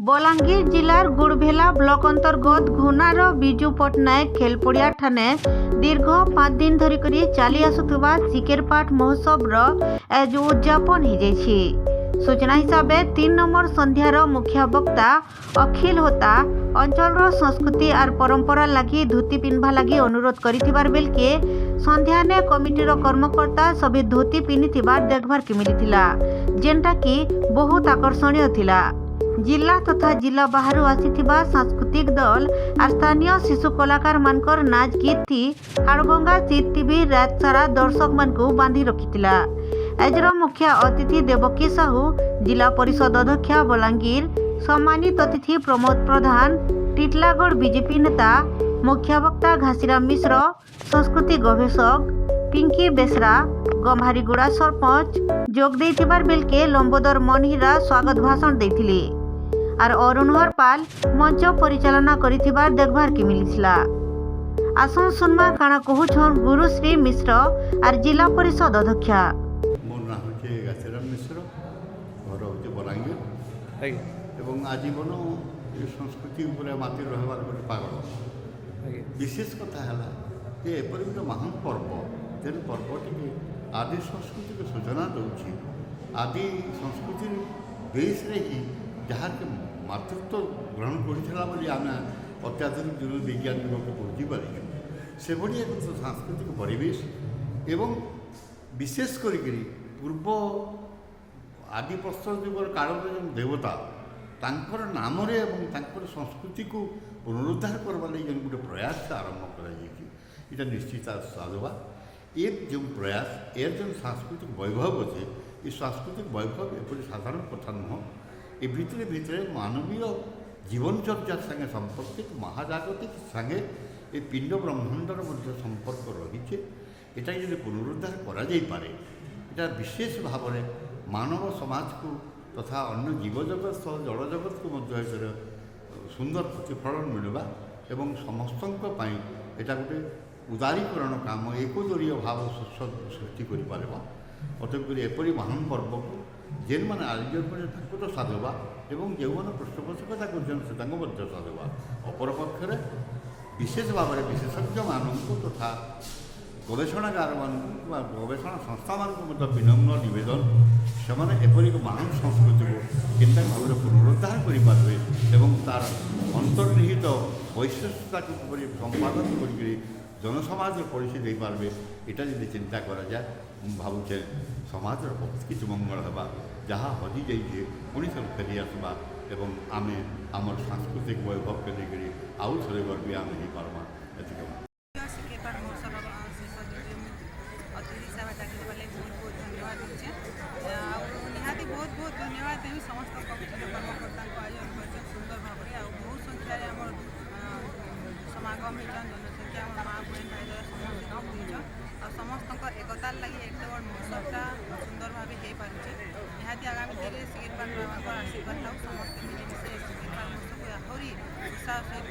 Balangir जिलार गुड़भेला block अंतर्गत घुनार बिजू पट्टनायक खेलपड़िया ठाने दीर्घ 5 दिन धरिक चली आसुवा सिकेरपाट महोत्सव आज उद्यापन हो जाइए। सूचना हिसाब से 3 नंबर संध्यार मुख्य वक्ता अखिल होता अंचल संस्कृति और परंपरा लगी धोती पिन्हवा लगी अनुरोध कर बेलके संध्या ने कमिटीर कर्मकर्ता सभी धोती पिन्ही देखबार के मिलता, जेनटा कि बहुत आकर्षणीय थिला। जिला तथा जिला बाहर आसीथिबा सांस्कृतिक दल और स्थानीय शिशु कलाकार मानकर नाच गीत थी हाड़भंगा सीट टीवी रात सारा दर्शक मान को बांधी रखिथिला। आजर मुख्य अतिथि देवकी साहू, जिला परिषद अध्यक्ष बलांगीर, सम्मानित अतिथि प्रमोद प्रधान, टिटलागढ़ बीजेपी नेता, मुख्य वक्ता घासीराम मिश्र, संस्कृति गवेषक पिंकी बेसरा, गम्हारीगुड़ा सरपंच जोग देथिबार बेलके लंबोदर मनहीरा स्वागत भाषण देथिले और अरुणहर पाल मंच परिचालना करिथिबार देखबार के मिलिथिला। आसन सुनमा काना कहूछन गुरुश्री मिश्र और जिला परिषद अध्यक्ष। मोर नाम होचे घासीराम मिश्र, घर होचे बलांगीर एवं आजीवन ये संस्कृति उपरे माति रहबार गोटे पागल। विशेष कथा है जे एपरि गोटे महान पर्व, जेन पर्वटी आदि संस्कृति को सूचना दूसरी आदि संस्कृति देश रे ही जहाँ के मातृत्व ग्रहण कर आम अत्याधुनिक दिन विज्ञान को बुझी पारे से भाई एक सांस्कृतिक परिवेश एवं विशेषकर पूर्व आदि प्रस्तर जुगर काल देवता तांकर नाम संस्कृति को पुनरुद्धार करवा लगी गोटे प्रयास आरंभ कर निश्चित साधुवा ये जो प्रयास यार जो सांस्कृतिक वैभव अच्छे ये सांस्कृतिक वैभव एपरी साधारण कथा नुह। ये भितरे भितरे मानवीय जीवनचर्या संगे संपर्कित महाजागतिक संगे ये पिंड ब्रह्मांडर मध्य संपर्क रही है। ये पुनरुद्धार करा विशेष भाव में मानव समाज को तथा अन्य जीवजगत सह जड़ जगत को मध्य सुंदर प्रतिफलन मिलवा एवं समस्त यहाँ गोटे उदारीकरण काम एकदलीय भाव सृष्टि कर अतएव एपरी महान पर्व को जेन मैंने आयोजन कर तो साधुवा एवं जो मैंने पृष्ठपोषकता कर साधुवा अपरपक्ष विशेष भाव में विशेषज्ञ मानक तथा गवेषणागार मान गवेषणा संस्था मान विनम्र नवेदन से एपरी महान संस्कृति को केन्ता भाव में पुनरुद्धार करें तार अंतर्निहित वैशिष्ट्यता को संपादन कर जनसमाज परिचय दे पारे यहाँ जब चिंता करा जाए भावुचे समाज बहुत किसी मंगल होगा जहाँ हजि जाइए पुणी सब फेरी आसवा एवं आम आमर सांस्कृतिक वैभव के लेकर आउ थे गर्वी आम हो पार्मा सिकेरपाट महोत्सव अतिथि हिसाब से बहुत धन्यवाद दूचे निहाती बहुत बहुत धन्यवाद देवी समस्त कमिटी कर्मकर्ता आयोजन कर सुंदर भाव में बहुत संख्यार आम समागम होन जनसंख्या माँ बहन भाई समस्त आ समस्त एकतार लगी एक बड़ महोत्सवटा सुंदर भाव हो पारे निहाती आगामी दिन में सिकेरपाट आशीर्वाद समस्त मिलमिशे सिकेरपाट महोत्सव आहरी उत्साह सहित